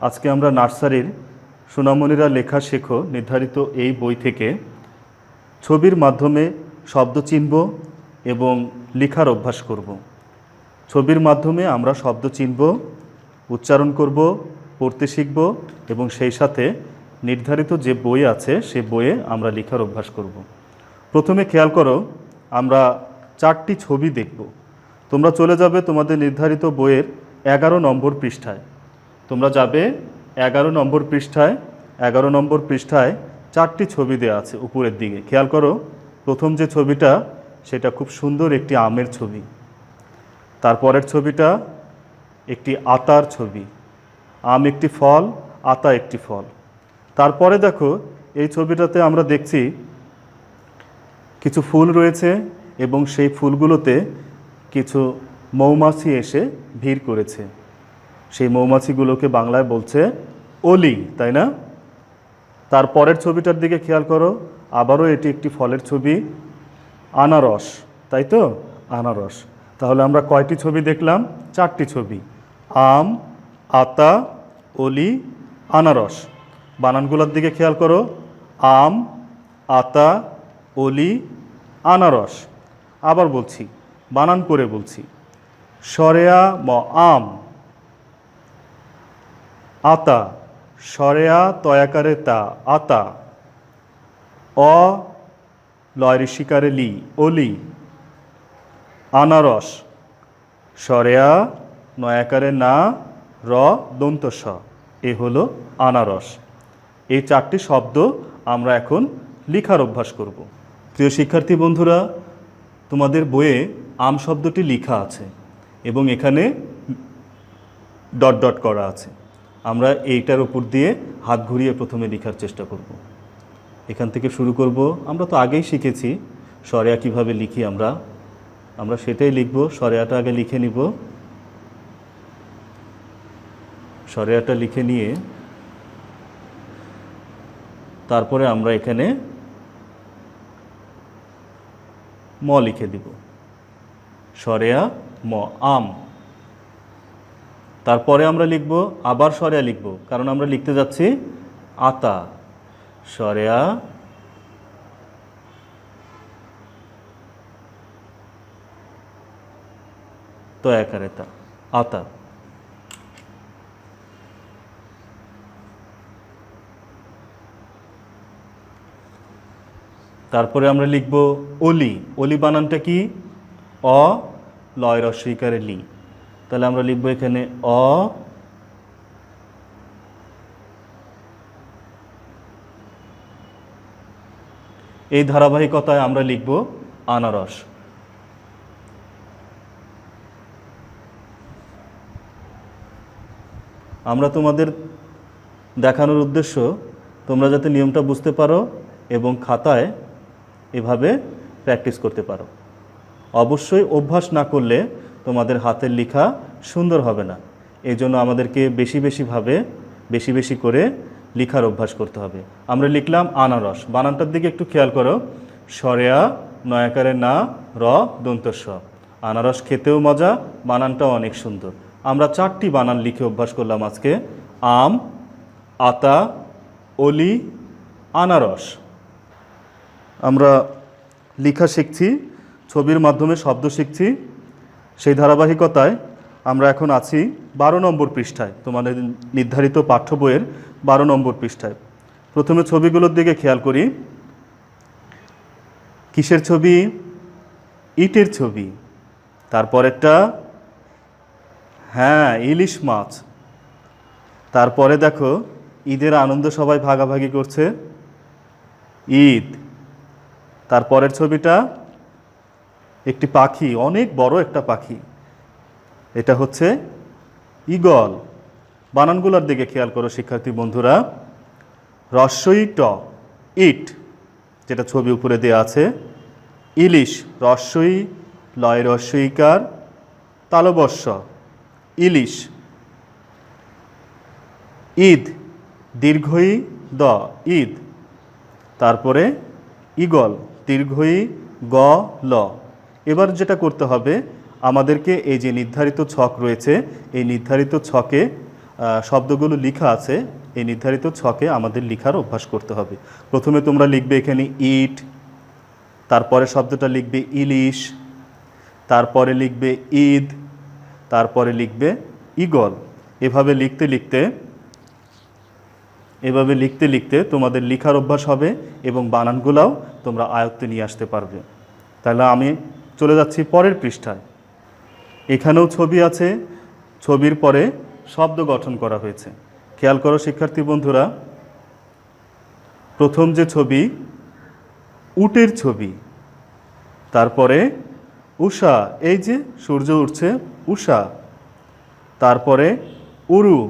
আজকে আমরা নার্সারির সোনামণিরা লেখা শেখো নির্ধারিত এই বই থেকে ছবির মাধ্যমে শব্দ চিনব এবং লেখার অভ্যাস করব। ছবির মাধ্যমে আমরা শব্দ চিনব, উচ্চারণ করব, পড়তে শিখব এবং সেই সাথে নির্ধারিত যে বই আছে সে বইয়ে আমরা লেখার অভ্যাস করব। প্রথমে খেয়াল করো, আমরা 4টি ছবি দেখব। তোমরা চলে যাবে তোমাদের নির্ধারিত বইয়ের 11 নম্বর পৃষ্ঠায়। তোমরা যাবে 11 নম্বর পৃষ্ঠায়। 11 নম্বর পৃষ্ঠায় 4টি ছবি দেওয়া আছে উপরের দিকে। খেয়াল করো, প্রথম যে ছবিটা সেটা খুব সুন্দর একটি আমের ছবি। তারপরের ছবিটা একটি আতার ছবি। আম একটি ফল, আতা একটি ফল। তারপরে দেখো, এই ছবিটাতে আমরা দেখছি কিছু ফুল রয়েছে এবং সেই ফুলগুলোতে কিছু মৌমাছি এসে ভিড় করেছে। সেই মৌমাছিগুলোকে বাংলায় বলছে অলি, তাই না? তারপরের ছবিটার দিকে খেয়াল করো, আবারও এটি একটি ফলের ছবি, আনারস, তাই তো? আনারস। তাহলে আমরা কয়টি ছবি দেখলাম? 4টি ছবি, আম, আতা, অলি, আনারস। বানানগুলোর দিকে খেয়াল করো, আম, আতা, অলি, আনারস। আবার বলছি, বানান করে বলছি, সরেয়া ম আম, আতা, সরেয়া তয়াকারে তা, আতা, অ লয় ঋষিকারে লি, অলি, আনারস, সরেয়া নয়াকারে না, র দন্ত স, এ হলো আনারস। এই 4টি শব্দ আমরা এখন লেখার অভ্যাস করব। প্রিয় শিক্ষার্থী বন্ধুরা, তোমাদের বইয়ে আম শব্দটি লেখা আছে এবং এখানে ডট ডট করা আছে। আমরা এইটার উপর দিয়ে হাত ঘুরিয়ে প্রথমে লেখার চেষ্টা করব। এখান থেকে শুরু করব। আমরা তো আগেই শিখেছি সরেয়া কিভাবে লিখি, আমরা সেটাই লিখব। সরেয়াটা আগে লিখে নিব। সরেয়াটা লিখে নিয়ে তারপরে আমরা এখানে ম লিখে দিব। সরেয়া ম, আম। তারপরে আমরা লিখব, আবার সরেয়া লিখব, কারণ আমরা লিখতে যাচ্ছি আতা। সরেয়া তয়াকারে তা, আতা। তারপরে আমরা লিখব অলি। অলি বানানটা কি? অ লয় রস্বইকারে লি। তাহলে আমরা লিখব এখানে অ, এই ধারাবাহিকতায় আমরা লিখব আনারস। আমরা তোমাদের দেখানোর উদ্দেশ্য তোমরা যাতে নিয়মটা বুঝতে পারো এবং খাতায় এভাবে প্র্যাকটিস করতে পারো। অবশ্যই অভ্যাস না করলে তোমাদের হাতের লেখা সুন্দর হবে না। এই জন্য আমাদেরকে বেশি বেশি করে লেখার অভ্যাস করতে হবে। আমরা লিখলাম আনারস। বানানটার দিকে একটু খেয়াল করো, সরেয়া নয়াকারে না, র দন্ত স। আনারস খেতেও মজা, বানানটাও অনেক সুন্দর। আমরা 4টি বানান লিখে অভ্যাস করলাম আজকে, আম, আতা, অলি, আনারস। আমরা লেখা শিখছি, ছবির মাধ্যমে শব্দ শিখছি। সেই ধারাবাহিকতায় আমরা এখন আছি 12 নম্বর পৃষ্ঠায়, তোমাদের নির্ধারিত পাঠ্য বইয়ের 12 নম্বর পৃষ্ঠায়। প্রথমে ছবিগুলোর দিকে খেয়াল করি। কিসের ছবি? ইটের ছবি। তারপরেরটা, হ্যাঁ, ইলিশ মাছ। তারপরে দেখো, ঈদের আনন্দ সবাই ভাগাভাগি করছে, ঈদ। তারপরের ছবিটা একটি পাখি, অনেক বড় একটা পাখি, এটা হচ্ছে ঈগল। বানানগুলোর দিকে খেয়াল করো শিক্ষার্থী বন্ধুরা, রস্বই ট, ইট, যেটা ছবি উপরে দেওয়া আছে। ইলিশ, রস্বই লয় রস্বইকার তালবস্য, ইলিশ। ঈদ, দীর্ঘই দ, ঈদ। তারপরে ঈগল, দীর্ঘই গ ল। এবার যেটা করতে হবে, আমাদেরকে এই যে নির্ধারিত ছক রয়েছে, এই নির্ধারিত ছকে শব্দগুলো লেখা আছে এই নির্ধারিত ছকে আমাদের লেখার অভ্যাস করতে হবে। প্রথমে তোমরা লিখবে এখানে ইট, তারপরে শব্দটা লিখবে ইলিশ, তারপরে লিখবে ঈদ, তারপরে লিখবে ঈগল। এভাবে লিখতে লিখতে তোমাদের লেখার অভ্যাস হবে এবং বানানগুলাও তোমরা আয়ত্তে নিয়ে আসতে পারবে। তাহলে আমি চলে যাচ্ছি পরের পৃষ্ঠায়। এখানেও ছবি আছে, ছবির পরে শব্দ গঠন করা হয়েছে। খেয়াল করো শিক্ষার্থী বন্ধুরা, প্রথম যে ছবি উটের ছবি, তারপরে উষা, এই যে সূর্য উঠছে উষা, তারপরে উরু,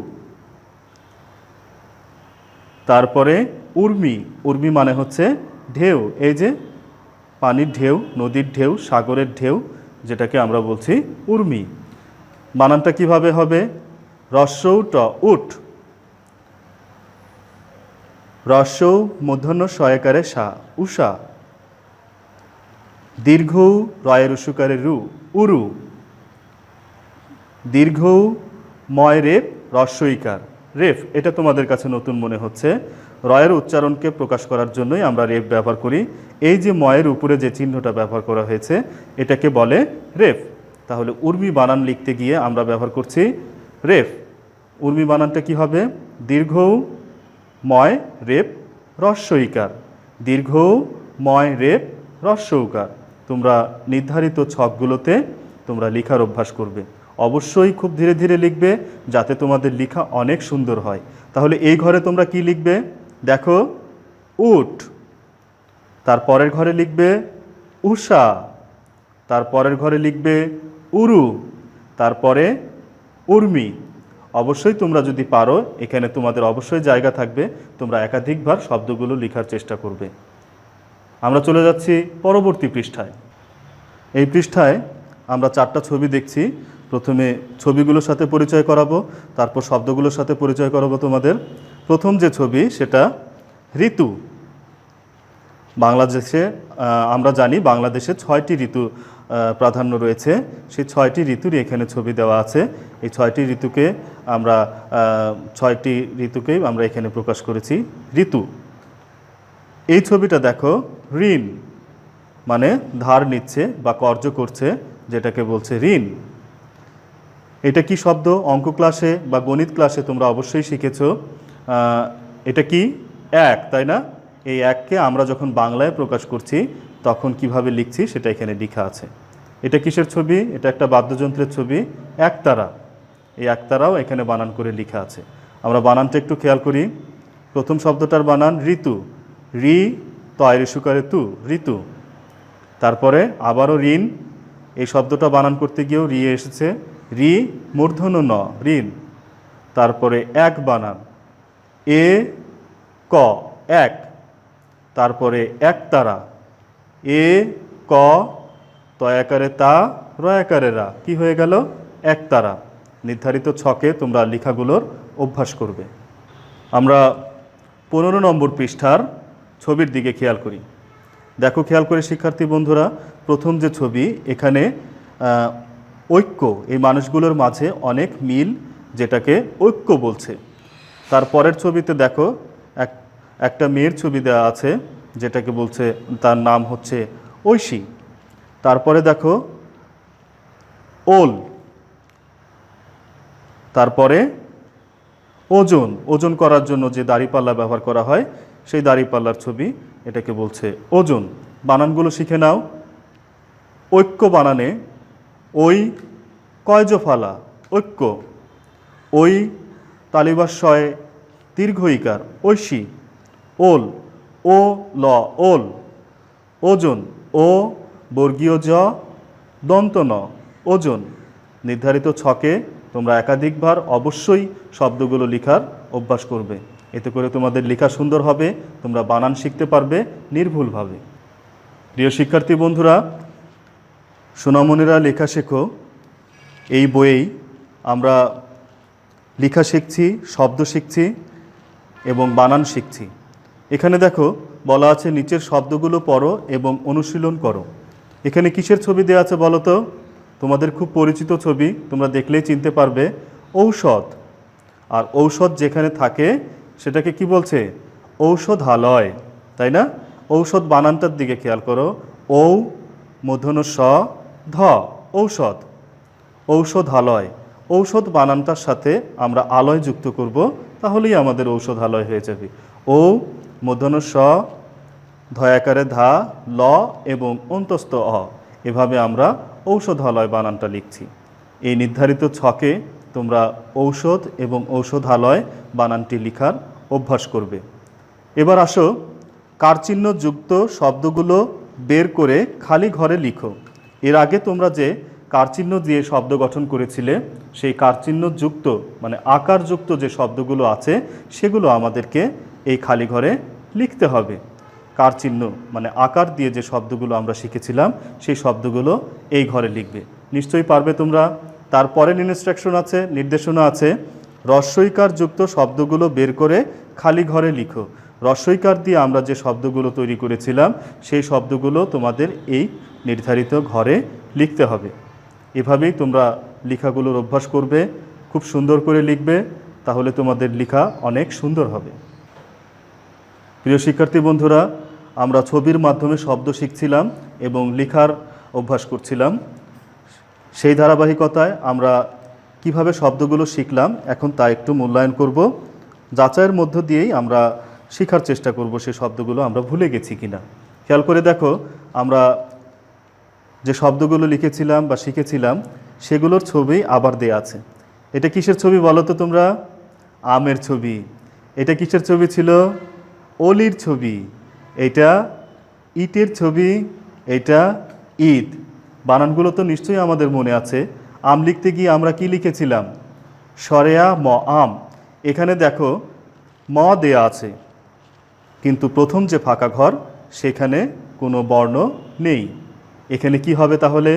তারপরে উর্মি, উর্মি মানে হচ্ছে ঢেউ, এই যে পানির ঢেউ, নদীর ঢেউ, সাগরের ঢেউ, যেটাকে আমরা বলছি উর্মি। বানানটা কিভাবে হবে? রস্যৌ ট উট, রস্যৌ মূর্ধন্য ষয়কারে সা উষা, দীর্ঘ রয়ের উষুকারে রু উরু, দীর্ঘ ময় রেপ রস্যইকার রেফ। এটা তোমাদের কাছে নতুন মনে হচ্ছে। রয়ের উচ্চারণকে প্রকাশ করার জন্যই আমরা রেফ ব্যবহার করি। এই যে ময়ের উপরে যে চিহ্নটা ব্যবহার করা হয়েছে এটাকে বলে রেফ। তাহলে উর্মি বানান লিখতে গিয়ে আমরা ব্যবহার করছি রেফ। উর্মি বানানটা কি হবে? দীর্ঘ ময় রেপ রস্যইকার, দীর্ঘ ময় রেপ রস্যৌকার। তোমরা নির্ধারিত ছকগুলোতে তোমরা লেখার অভ্যাস করবে। অবশ্যই খুব ধীরে ধীরে লিখবে যাতে তোমাদের লেখা অনেক সুন্দর হয়। তাহলে এই ঘরে তোমরা কি লিখবে? দেখো উট, তারপরের ঘরে লিখবে উষা, তারপরের ঘরে লিখবে উরু, তারপরে উর্মি। অবশ্যই তোমরা যদি পারো, এখানে তোমাদের অবশ্যই জায়গা থাকবে, তোমরা একাধিকবার শব্দগুলো লেখার চেষ্টা করবে। আমরা চলে যাচ্ছি পরবর্তী পৃষ্ঠায়। এই পৃষ্ঠায় আমরা 4টা ছবি দেখছি। প্রথমে ছবিগুলোর সাথে পরিচয় করাবো, তারপর শব্দগুলোর সাথে পরিচয় করাবো তোমাদের। প্রথম যে ছবি সেটা ঋতু। বাংলাদেশে আমরা জানি বাংলাদেশে 6টি ঋতু প্রাধান্য রয়েছে। সেই 6টি ঋতুরই এখানে ছবি দেওয়া আছে। এই 6টি ঋতুকেই আমরা এখানে প্রকাশ করেছি ঋতু। এই ছবিটা দেখো, ঋণ মানে ধার নিচ্ছে বা কর্য করছে, যেটাকে বলছে ঋণ। এটা কি শব্দ? অঙ্ক ক্লাসে বা গণিত ক্লাসে তোমরা অবশ্যই শিখেছো। এটা কি? এক, তাই না? এই এককে আমরা যখন বাংলায় প্রকাশ করছি তখন কিভাবে লিখছি সেটা এখানে লেখা আছে। এটা কিসের ছবি? এটা একটা বাদ্যযন্ত্রের ছবি, একতারা। এই একতারাও এখানে বানান করে লেখা আছে। আমরা বানানটা একটু খেয়াল করি। প্রথম শব্দটার বানান ঋতু, রি তয় ঋষুকারে তু, ঋতু। তারপরে আবারও ঋণ, এই শব্দটা বানান করতে গিয়েও রি এসেছে, রি মূর্ধন্য ন, ঋণ। তারপরে এক বানান, এ ক, এক। তারপরে একতারা, এ ক তয়াকারে তা রয়াকারে রা, কি হয়ে গেল? একতারা। নির্ধারিত ছকে তোমরা লেখাগুলোর অভ্যাস করবে। আমরা 15 নম্বর পৃষ্ঠার ছবির দিকে খেয়াল করি। দেখো খেয়াল করে শিক্ষার্থী বন্ধুরা, প্রথম যে ছবি এখানে ঐক্য, এই মানুষগুলোর মাঝে অনেক মিল, যেটাকে ঐক্য বলছে। তারপরের ছবিতে দেখো একটা মেয়ের ছবি দেওয়া আছে, যেটাকে বলছে, তার নাম হচ্ছে ঐশী। তারপরে দেখো ওল, তারপরে ওজন, ওজন করার জন্য যে দাড়িপাল্লা ব্যবহার করা হয় সেই দাড়িপাল্লার ছবি, এটাকে বলছে ওজন। বানানগুলো শিখে নাও। ঐক্য বানানে ওই কয়জফালা, ঐক্য। ওই তালিবাশয় দীর্ঘ ইকার, ঐশী। ওল, ও ল, ওল। ওজন, ও বর্গীয় জ দন্ত ন, ওজন। নির্ধারিত ছকে তোমরা একাধিকবার অবশ্যই শব্দগুলো লেখার অভ্যাস করবে। এতে করে তোমাদের লেখা সুন্দর হবে, তোমরা বানান শিখতে পারবে নির্ভুলভাবে। প্রিয় শিক্ষার্থী বন্ধুরা, সোনামণিরা লেখা শেখো এই বইয়েই আমরা লেখা শিখছি, শব্দ শিখছি এবং বানান শিখছি। এখানে দেখো বলা আছে নিচের শব্দগুলো পড়ো এবং অনুশীলন করো। এখানে কিসের ছবি দেওয়া আছে বলো তো? তোমাদের খুব পরিচিত ছবি, তোমরা দেখলেই চিনতে পারবে, ঔষধ। আর ঔষধ যেখানে থাকে সেটাকে কি বলছে? ঔষধালয়, তাই না? ঔষধ বানানটার দিকে খেয়াল করো। ঔ মূর্ধন্য স ধ, ঔষধ, ঔষধালয়। ঔষধ বানানটার সাথে আমরা আলয় যুক্ত করব, তাহলেই আমাদের ঔষধালয় হয়ে যাবে। ঔ মূর্ধন্য স ধয়াকারে ধা ল এবং অন্তস্থ অ, এভাবে আমরা ঔষধালয় বানানটা লিখছি। এই নির্ধারিত ছকে তোমরা ঔষধ এবং ঔষধালয় বানানটি লিখার অভ্যাস করবে। এবার আসো, কারচিহ্ন যুক্ত শব্দগুলো বের করে খালি ঘরে লিখো। এর আগে তোমরা যে কারচিহ্ন দিয়ে শব্দ গঠন করেছিলে, সেই কারচিহ্ন যুক্ত মানে আকারযুক্ত যে শব্দগুলো আছে সেগুলো আমাদেরকে এই খালি ঘরে লিখতে হবে। কারচিহ্ন মানে আকার দিয়ে যে শব্দগুলো আমরা শিখেছিলাম সেই শব্দগুলো এই ঘরে লিখবে। নিশ্চয়ই পারবে তোমরা। তারপরের ইনস্ট্রাকশন আছে, নির্দেশনা আছে, রস্বইকার যুক্ত শব্দগুলো বের করে খালি ঘরে লিখো। রস্বইকার দিয়ে আমরা যে শব্দগুলো তৈরি করেছিলাম সেই শব্দগুলো তোমাদের এই নির্ধারিত ঘরে লিখতে হবে। এভাবেই তোমরা লেখাগুলোর অভ্যাস করবে, খুব সুন্দর করে লিখবে, তাহলে তোমাদের লেখা অনেক সুন্দর হবে। প্রিয় শিক্ষার্থী বন্ধুরা, আমরা ছবির মাধ্যমে শব্দ শিখছিলাম এবং লেখার অভ্যাস করছিলাম। সেই ধারাবাহিকতায় আমরা কিভাবে শব্দগুলো শিখলাম এখন তা একটু মূল্যায়ন করব। যাচাইয়ের মধ্য দিয়েই আমরা শেখার চেষ্টা করব সেই শব্দগুলো আমরা ভুলে গেছি কিনা। খেয়াল করে দেখো, আমরা যে শব্দগুলো লিখেছিলাম বা শিখেছিলাম সেগুলোর ছবি আবার দেয়া আছে। এটা কিসের ছবি বলো তো তোমরা? আমের ছবি। এটা কিসের ছবি ছিল? অলির ছবি। এটা ইটের ছবি, এটা ঈদ। বানানগুলো তো নিশ্চয়ই আমাদের মনে আছে। আম লিখতে গিয়ে আমরা কি লিখেছিলাম? সরেয়া ম, আম। এখানে দেখো ম দেয়া আছে, কিন্তু প্রথম যে ফাঁকা ঘর সেখানে কোনো বর্ণ নেই। এখানে কি হবে তাহলে?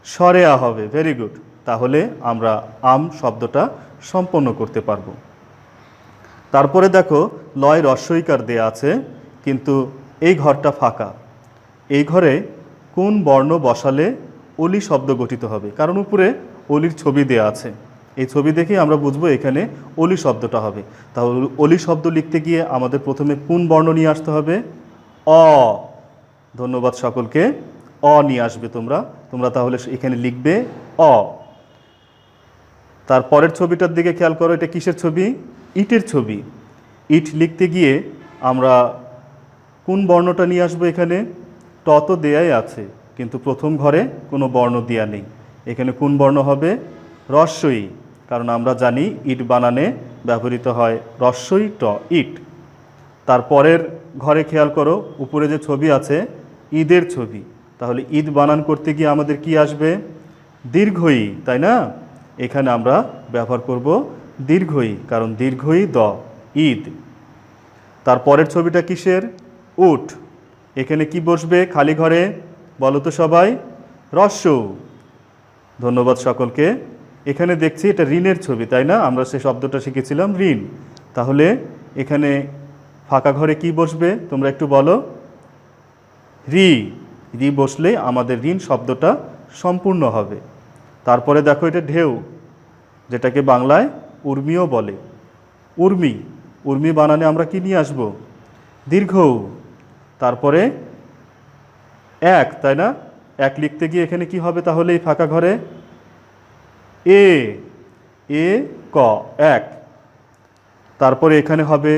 সরেয়া হবে। Very good. তাহলে আমরা আম শব্দটা সম্পন্ন করতে পারবো। তারপরে দেখো লয় রস্বইকার দেয়া আছে, কিন্তু এই ঘরটা ফাঁকা। এই ঘরে কোন বর্ণ বসালে অলি শব্দ গঠিত হবে? কারণ উপরে অলির ছবি দেয়া আছে। এই ছবি দেখেই আমরা বুঝবো এখানে অলি শব্দটা হবে। তাহলে অলি শব্দ লিখতে গিয়ে আমাদের প্রথমে কোন বর্ণ নিয়ে আসতে হবে? অ। ধন্যবাদ সকলকে। অ নিয়ে আসবে তোমরা তাহলে এখানে লিখবে অ। তারপরের ছবিটার দিকে খেয়াল করো, এটা কিসের ছবি? ইটের ছবি। ইট লিখতে গিয়ে আমরা কোন বর্ণটা নিয়ে আসবো এখানে? ট তো দেয়াই আছে, কিন্তু প্রথম ঘরে কোনো বর্ণ দেয়া নেই। এখানে কোন বর্ণ হবে? রস্বই। কারণ আমরা জানি ইট বানানে ব্যবহৃত হয় রস্বই ট, ইট। তারপরের ঘরে খেয়াল করো, উপরে যে ছবি আছে ঈদের ছবি। তাহলে ঈদ বানান করতে গিয়ে আমাদের কি আসবে? দীর্ঘই, তাই না? এখানে আমরা ব্যবহার করব দীর্ঘই, কারণ দীর্ঘই দ, ঈদ। তারপরের ছবিটা কিসের? উট। এখানে কি বসবে খালি ঘরে বলো তো সবাই? রস্য। ধন্যবাদ সকলকে। এখানে দেখছি এটা ঋণের ছবি, তাই না? আমরা সে শব্দটা শিখেছিলাম ঋণ। তাহলে এখানে ফাঁকা ঘরে কি বসবে তোমরা একটু বলো? রি। রি বসলে আমাদের ঋণ শব্দটা সম্পূর্ণ হবে। তারপরে দেখো এটা ঢেউ, যেটাকে বাংলায় উর্মিও বলে। উর্মি। উর্মি বানানে আমরা কি নিয়ে আসব? দীর্ঘ। তারপরে এক, তাই না? এক লিখতে গিয়ে এখানে কি হবে তাহলে এই ফাঁকা ঘরে? এ। এ ক, এক। তারপরে এখানে হবে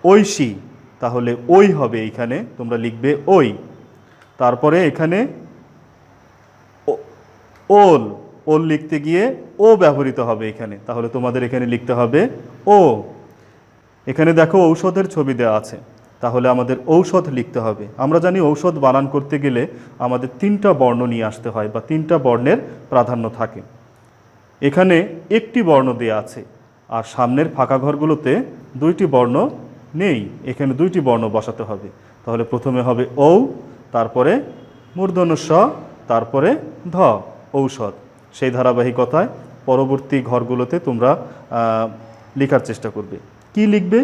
ঐশী, তাহলে ওই হবে এইখানে, তোমরা লিখবে ওই। তারপরে এখানে ওল। ওল লিখতে গিয়ে ও ব্যবহৃত হবে এখানে, তাহলে তোমাদের এখানে লিখতে হবে ও। এখানে দেখো ঔষধের ছবি দেওয়া আছে, তাহলে আমাদের ঔষধ লিখতে হবে। আমরা জানি ঔষধ বানান করতে গেলে আমাদের তিনটা বর্ণ নিয়ে আসতে হয় বা তিনটা বর্ণের প্রাধান্য থাকে। এখানে একটি বর্ণ দেয়া আছে, আর সামনের ফাঁকা ঘরগুলোতে দুইটি বর্ণ নেই। এখানে দুইটি বর্ণ বসাতে হবে। তাহলে প্রথমে হবে ঔ, তারপরে মূর্ধন্য স, তারপরে ধ, ঔষধ। সেই ধারাবাহিকতায় পরবর্তী ঘরগুলোতে তোমরা লেখার চেষ্টা করবে। কি লিখবে?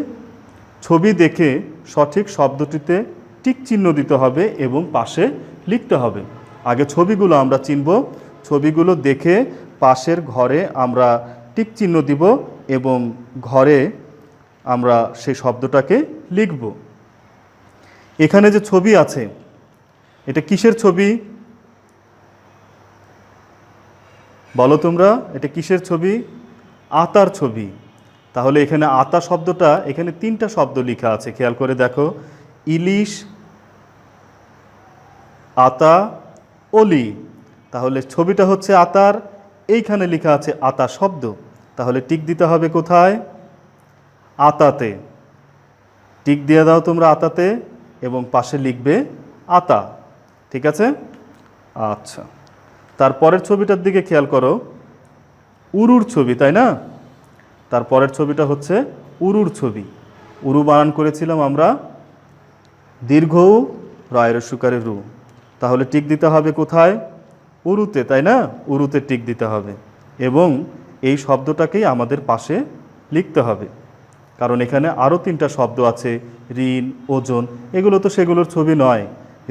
ছবি দেখে সঠিক শব্দটিতে টিক চিহ্ন দিতে হবে এবং পাশে লিখতে হবে। আগে ছবিগুলো আমরা চিনব, ছবিগুলো দেখে পাশের ঘরে আমরা টিক চিহ্ন দিব এবং ঘরে আমরা সেই শব্দটাকে লিখব। এখানে যে ছবি আছে, এটা কিসের ছবি বলো তোমরা? এটা কিসের ছবি? আতার ছবি। তাহলে এখানে আতা শব্দটা, এখানে 3টা শব্দ লেখা আছে, খেয়াল করে দেখো। ইলিশ, আতা, অলি। তাহলে ছবিটা হচ্ছে আতার, এইখানে লেখা আছে আতা শব্দ। তাহলে টিক দিতে হবে কোথায়? আতাতে। টিক দিয়ে দাও তোমরা আতাতে এবং পাশে লিখবে আতা। ঠিক আছে? আচ্ছা, তারপরের ছবিটার দিকে খেয়াল করো। উরুর ছবি, তাই না? তারপরের ছবিটা হচ্ছে উরুর ছবি। উরু বানান করেছিলাম আমরা দীর্ঘ উ, রয়ের সুকারে রু। তাহলে টিক দিতে হবে কোথায়? উরুতে, তাই না? উরুতে টিক দিতে হবে এবং এই শব্দটাকেই আমাদের পাশে লিখতে হবে, কারণ এখানে আরও 3টা শব্দ আছে, ঋণ, ওজন। এগুলো তো সেগুলোর ছবি নয়।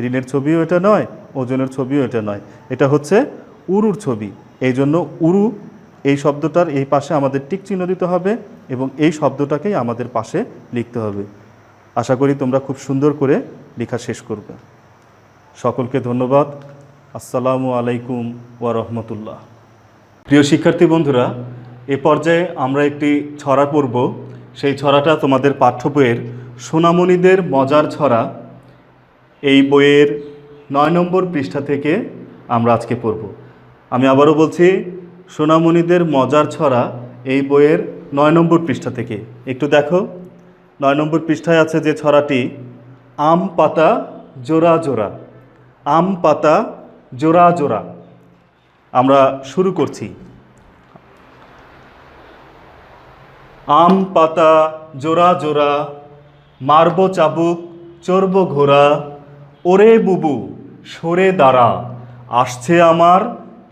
ঋণের ছবিও এটা নয়, ওজনের ছবিও এটা নয়। এটা হচ্ছে উরুর ছবি। এই জন্য উরু এই শব্দটার এই পাশে আমাদের টিক চিহ্ন দিতে হবে এবং এই শব্দটাকেই আমাদের পাশে লিখতে হবে। আশা করি তোমরা খুব সুন্দর করে লেখা শেষ করবে। সকলকে ধন্যবাদ। আসসালামু আলাইকুম ওয়া রাহমাতুল্লাহ। প্রিয় শিক্ষার্থী বন্ধুরা, এ পর্যায়ে আমরা একটি ছড়া পড়ব। সেই ছড়াটা তোমাদের পাঠ্য বইয়ের সোনামণিদের মজার ছড়া, এই বইয়ের 9 নম্বর পৃষ্ঠা থেকে আমরা আজকে পড়ব। আমি আবারও বলছি, সোনামণিদের মজার ছড়া, এই বইয়ের 9 নম্বর পৃষ্ঠা থেকে। একটু দেখো, 9 নম্বর পৃষ্ঠায় আছে যে ছড়াটি, আম পাতা জোড়া জোড়া। আম পাতা জোড়া জোড়া। আমরা শুরু করছি। আম পাতা জোড়া জোড়া, মারব চাবুক চড়ব ঘোড়া, ওরে বুবু সরে দাঁড়া, আসছে আমার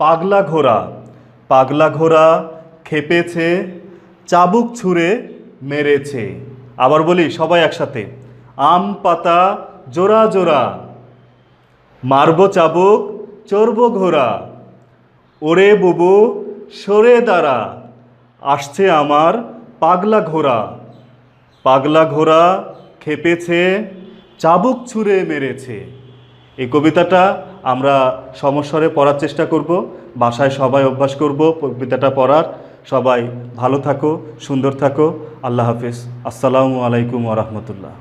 পাগলা ঘোড়া। পাগলা ঘোড়া খেপেছে, চাবুক ছুঁড়ে মেরেছে। আবার বলি সবাই একসাথে, আম পাতা জোড়া জোড়া, মারব চাবুক চড়ব ঘোড়া, ওরে বুবু সরে দাঁড়া, আসছে আমার পাগলা ঘোড়া। পাগলা ঘোড়া খেপেছে, চাবুক ছুঁড়ে মেরেছে। এই কবিতাটা আমরা সমস্বরে পড়ার চেষ্টা করব। বাসায় সবাই অভ্যাস করব কবিতাটা পড়ার। সবাই ভালো থাকো, সুন্দর থাকো। আল্লাহ হাফেজ। আসসালামু আলাইকুম ওয়া রাহমাতুল্লাহ।